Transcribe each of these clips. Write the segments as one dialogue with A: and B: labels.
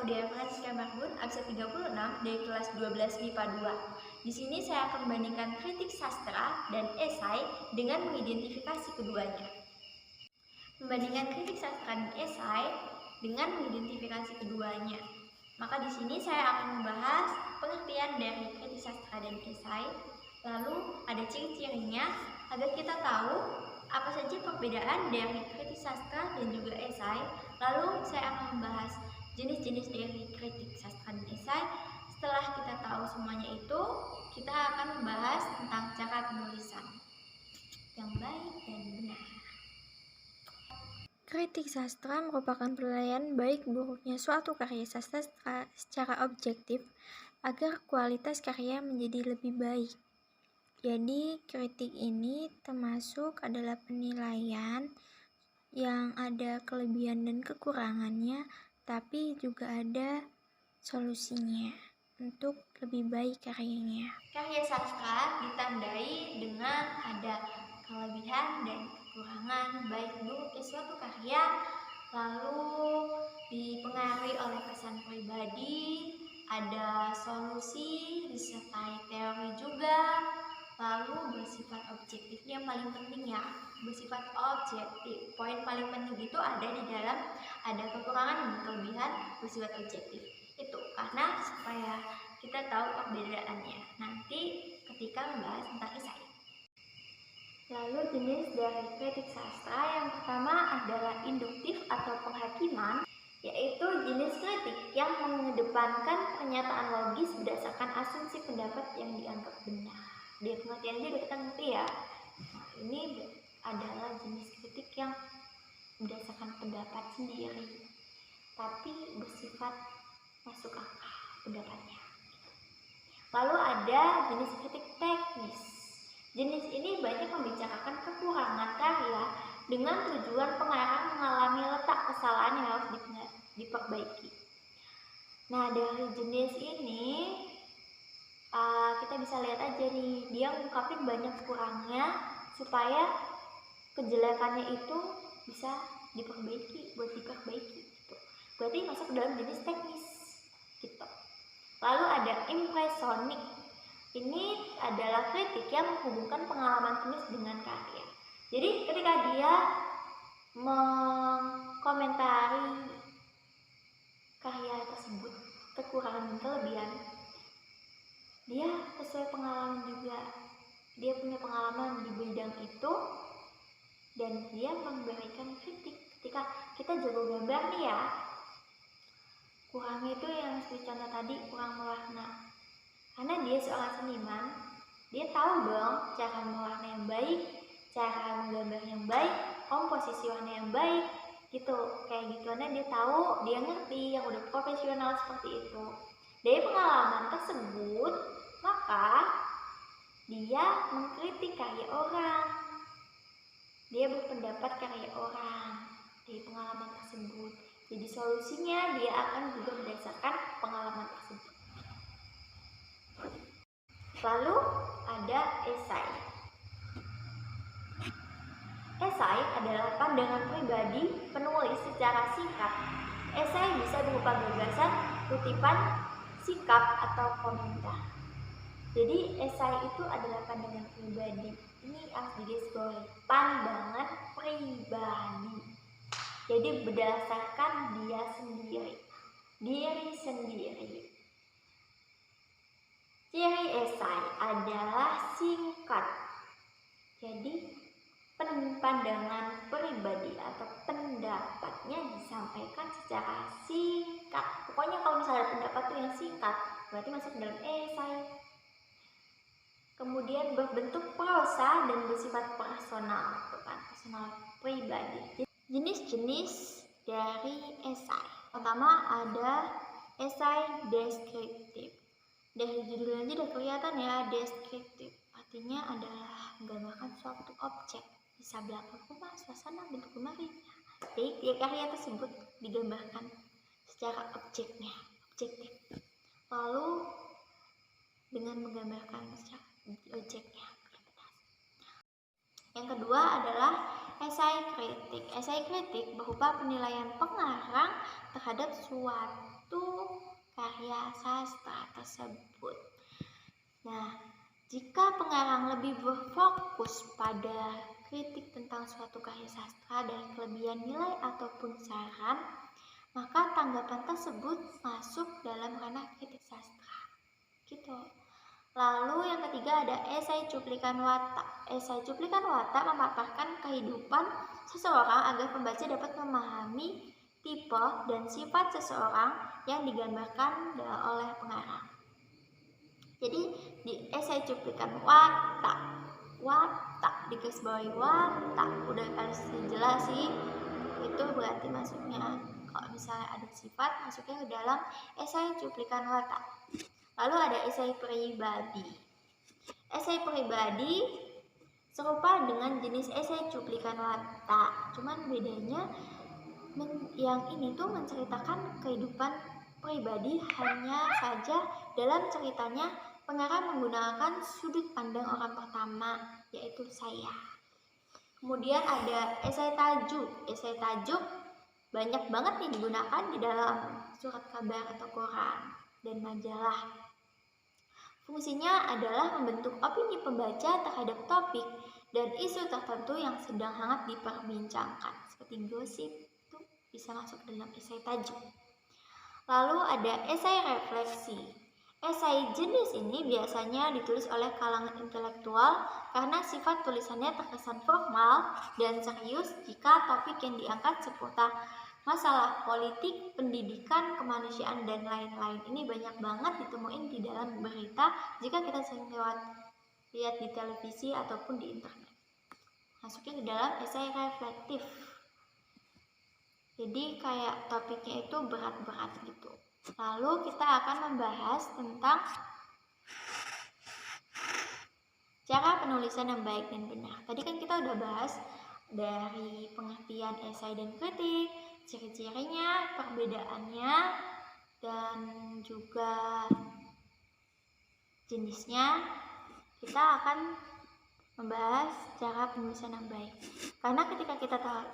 A: Claudia Francisca Marbun, absen 36 dari kelas 12 MIPA 2. Di sini saya akan membandingkan kritik sastra dan esai dengan mengidentifikasi keduanya. Membandingkan kritik sastra dan esai dengan mengidentifikasi keduanya. Maka di sini saya akan membahas pengertian dari kritik sastra dan esai, lalu ada ciri-cirinya agar kita tahu apa saja perbedaan dari kritik sastra dan juga esai. Lalu saya akan membahas jenis-jenis dari kritik sastra dan esai. Setelah kita tahu semuanya itu, kita akan membahas tentang cara penulisan yang baik dan benar.
B: Kritik sastra merupakan penilaian baik buruknya suatu karya sastra secara objektif agar kualitas karya menjadi lebih baik. Jadi, kritik ini termasuk adalah penilaian yang ada kelebihan dan kekurangannya, tapi juga ada solusinya untuk lebih baik karyanya.
A: Karya sastra ditandai dengan ada kelebihan dan kekurangan baik buruknya suatu karya, lalu dipengaruhi oleh kesan pribadi, ada solusi disertai teori juga, lalu bersifat objektif. Yang paling penting ya, bersifat objektif. Poin paling penting itu ada di dalam ada kekurangan dan kelebihan bersifat objektif. Itu karena supaya kita tahu perbedaannya nanti ketika membahas tentang esai. Lalu jenis dari kritik sastra yang pertama adalah induktif atau penghakiman, yaitu jenis kritik yang mengedepankan pernyataan logis berdasarkan asumsi pendapat yang dianggap benar. Di pengertian aja udah kita ngerti ya. Nah, ini adalah jenis kritik yang berdasarkan pendapat sendiri, tapi bersifat masuk akal pendapatnya. Lalu ada jenis kritik teknis. Jenis ini banyak membicarakan kekurangan karya dengan tujuan pengarang mengalami letak kesalahan yang harus diperbaiki. Nah, dari jenis ini kita bisa lihat aja nih, dia ngungkapin banyak kurangnya supaya kejelekannya itu bisa diperbaiki, gitu. Berarti masuk ke dalam jenis teknis gitu. Lalu ada impresonik. Ini adalah kritik yang menghubungkan pengalaman penulis dengan karya. Jadi ketika dia mengkomentari karya tersebut, kekurangan dan kelebihan, dia sesuai pengalaman juga. Dia punya pengalaman di bidang itu dan dia memberikan kritik. Ketika kita jago gambar nih ya, kurangnya itu yang seperti contoh tadi, kurang mewarna. Karena dia seorang seniman, dia tahu dong cara mewarna yang baik, cara menggambar yang baik, komposisi warna yang baik, gitu. Kayak gituannya dia tahu, dia ngerti, yang udah profesional seperti itu. Dari pengalaman tersebut, maka dia mengkritik karya orang. Dia berpendapat karya orang dari pengalaman tersebut. Jadi solusinya dia akan juga berdasarkan pengalaman tersebut. Lalu ada esai. Esai adalah pandangan pribadi penulis secara singkat. Esai bisa berupa gagasan, kutipan, sikap, atau komentar. Jadi esai itu adalah pandangan pribadi. Ini harus digarisbawahi, pandangan pribadi. Jadi berdasarkan dia sendiri, diri sendiri. Ciri esai adalah singkat. Jadi pandangan pribadi atau pendapatnya disampaikan secara singkat. Pokoknya kalau misalnya pendapat itu yang singkat, berarti masuk dalam esai. Kemudian berbentuk prosa dan bersifat personal, bukan personal pribadi. Jenis-jenis dari esai. Pertama ada esai deskriptif. Dari judulnya aja udah kelihatan ya, deskriptif. Artinya adalah menggambarkan suatu objek, bisa belakang rumah, suasana, bentuk rumahnya. Jadi karya tersebut digambarkan secara objektif. Lalu dengan menggambarkan secara objeknya. Yang kedua adalah esai kritik. Esai kritik berupa penilaian pengarang terhadap suatu karya sastra tersebut. Nah, jika pengarang lebih berfokus pada kritik tentang suatu karya sastra dari kelebihan nilai ataupun saran, maka tanggapan tersebut masuk dalam ranah kritik sastra. Gitu. Lalu yang ketiga ada esai cuplikan watak. Esai cuplikan watak memaparkan kehidupan seseorang agar pembaca dapat memahami tipe dan sifat seseorang yang digambarkan oleh pengarang. Jadi di esai cuplikan watak digarisbawahi watak, udah harus jelas sih, itu berarti masuknya kalau misalnya ada sifat masuknya ke dalam esai cuplikan watak. Lalu ada esai pribadi. Esai pribadi serupa dengan jenis esai cuplikan watak, cuman bedanya yang ini tuh menceritakan kehidupan pribadi, hanya saja dalam ceritanya pengarang menggunakan sudut pandang orang pertama, yaitu saya. Kemudian ada esai tajuk. Esai tajuk banyak banget nih digunakan di dalam surat kabar atau koran dan majalah. Fungsinya adalah membentuk opini pembaca terhadap topik dan isu tertentu yang sedang hangat diperbincangkan, seperti gosip itu bisa masuk dalam esai tajuk. Lalu ada esai refleksi. Esai jenis ini biasanya ditulis oleh kalangan intelektual karena sifat tulisannya terkesan formal dan serius jika topik yang diangkat seputar masalah politik, pendidikan, kemanusiaan, dan lain-lain. Ini banyak banget ditemuin di dalam berita jika kita sering lihat di televisi ataupun di internet. Masuknya ke dalam esai reflektif. Jadi kayak topiknya itu berat-berat gitu. Lalu kita akan membahas tentang cara penulisan yang baik dan benar. Tadi kan kita udah bahas dari pengertian esai dan kritik, ciri-cirinya, perbedaannya, dan juga jenisnya. Kita akan membahas cara penulisan yang baik. Karena ketika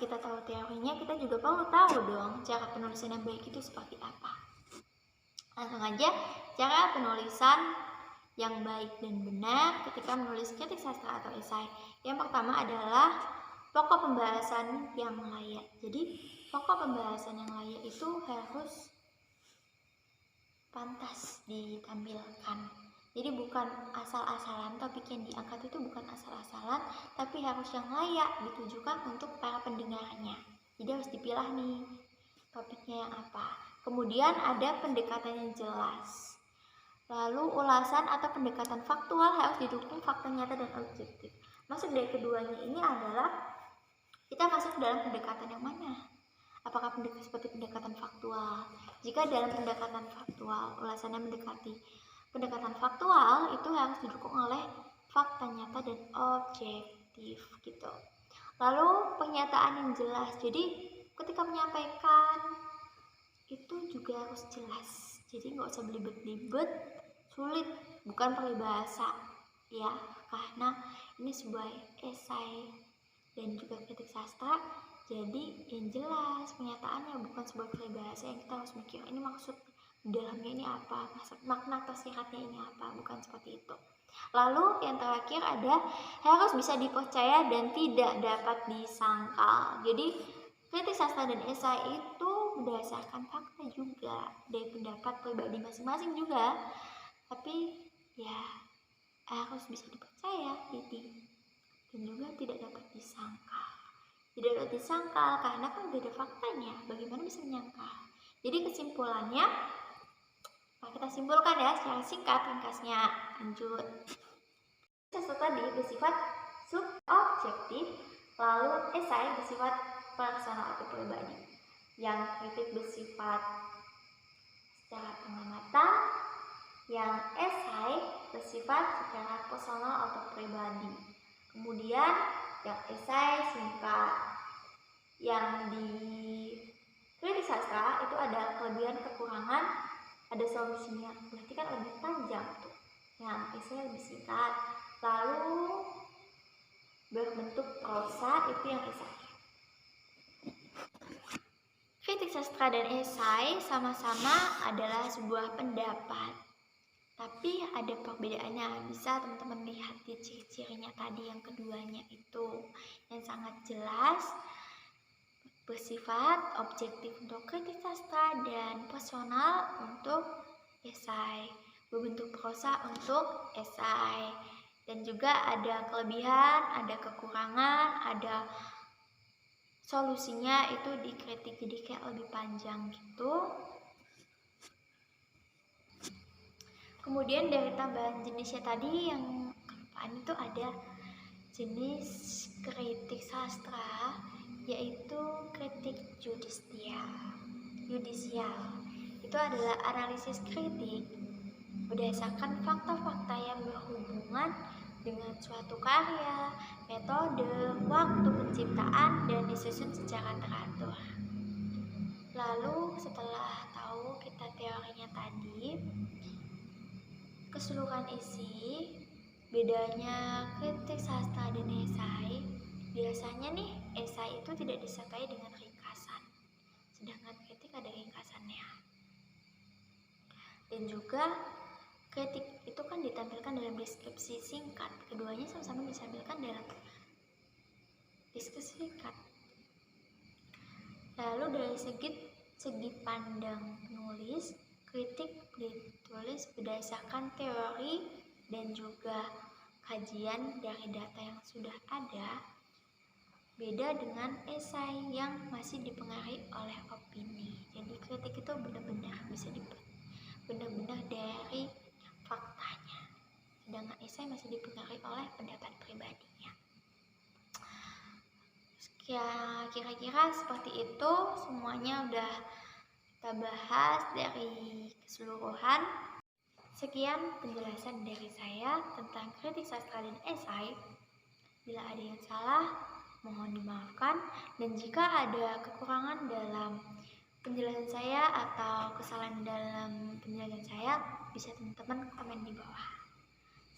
A: kita tahu teorinya, kita juga perlu tahu dong cara penulisan yang baik itu seperti apa. Langsung aja, cara penulisan yang baik dan benar ketika menulis kritik sastra atau esai. Yang pertama adalah pokok pembahasan yang layak. Jadi pokok pembahasan yang layak itu harus pantas ditampilkan. Jadi bukan asal-asalan, topik yang diangkat itu bukan asal-asalan, tapi harus yang layak ditujukan untuk para pendengarnya. Jadi harus dipilah nih topiknya yang apa. Kemudian ada pendekatan yang jelas. Lalu ulasan atau pendekatan faktual harus didukung fakta nyata dan objektif. Maksud dari keduanya ini adalah kita masuk dalam pendekatan yang mana? Apakah seperti pendekatan faktual? Jika dalam pendekatan faktual, ulasannya mendekati pendekatan faktual, itu harus didukung oleh fakta nyata dan objektif gitu. Lalu pernyataan yang jelas. Jadi ketika menyampaikan itu juga harus jelas. Jadi nggak usah belibet-belibet, sulit, bukan peribahasa ya, karena ini sebuah esai dan juga kritik sastra. Jadi yang jelas pernyataannya, bukan sebuah peribahasa yang kita harus mikir ini maksud dalamnya ini apa, makna tersiratnya ini apa, bukan seperti itu. Lalu yang terakhir ada harus bisa dipercaya dan tidak dapat disangkal. Jadi kritik sastra dan esai itu berdasarkan fakta juga, dari pendapat pribadi masing-masing juga, tapi ya harus bisa dipercaya gitu, dan juga tidak dapat disangkal. Tidak dapat disangkal karena kan beda faktanya, bagaimana bisa menyangkal. Jadi kesimpulannya, kita simpulkan ya secara singkat ringkasnya. Lanjut. Sastra tadi bersifat subjektif, lalu esai bersifat personal atau pribadi. Yang kritik bersifat secara pengamatan, yang esai bersifat secara personal atau pribadi. Kemudian yang esai singkat, yang di kritik sastra itu ada kelebihan kekurangan, ada solusinya, berarti kan lebih panjang tuh. Yang esai lebih singkat. Lalu berbentuk prosa itu yang esai. Kritik sastra dan esai sama-sama adalah sebuah pendapat, tapi ada perbedaannya. Bisa teman-teman lihat di ciri-cirinya tadi yang keduanya itu, yang sangat jelas bersifat objektif untuk kritik sastra dan personal untuk esai, berbentuk prosa untuk esai, dan juga ada kelebihan, ada kekurangan, ada solusinya itu dikritik, jadi kayak lebih panjang gitu. Kemudian dari tambahan jenisnya tadi yang kelupaan itu ada jenis kritik sastra, yaitu kritik yudisial. Itu adalah analisis kritik berdasarkan fakta-fakta yang berhubungan dengan suatu karya, metode, waktu penciptaan, dan disusun secara teratur. Lalu setelah tahu kita teorinya tadi, keseluruhan isi, bedanya kritik sastra dan esai, biasanya nih esai itu tidak disertai dengan ringkasan, sedangkan kritik ada ringkasannya. Dan juga kritik itu kan ditampilkan dalam deskripsi singkat, keduanya sama-sama ditampilkan dalam deskripsi singkat. Lalu dari segi pandang penulis, kritik ditulis berdasarkan teori dan juga kajian dari data yang sudah ada, beda dengan esai yang masih dipengaruhi oleh opini. Jadi kritik itu benar-benar bisa benar-benar dari faktanya, sedangkan esai masih dipengaruhi oleh pendapat pribadinya. Ya, kira-kira seperti itu, semuanya udah kita bahas dari keseluruhan. Sekian penjelasan dari saya tentang kritik sastra dan esai. Bila ada yang salah, mohon dimaafkan, dan jika ada kekurangan dalam penjelasan saya atau kesalahan dalam penjelasan saya, bisa teman-teman komen di bawah.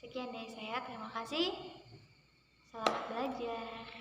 A: Sekian dari saya, terima kasih. Selamat belajar.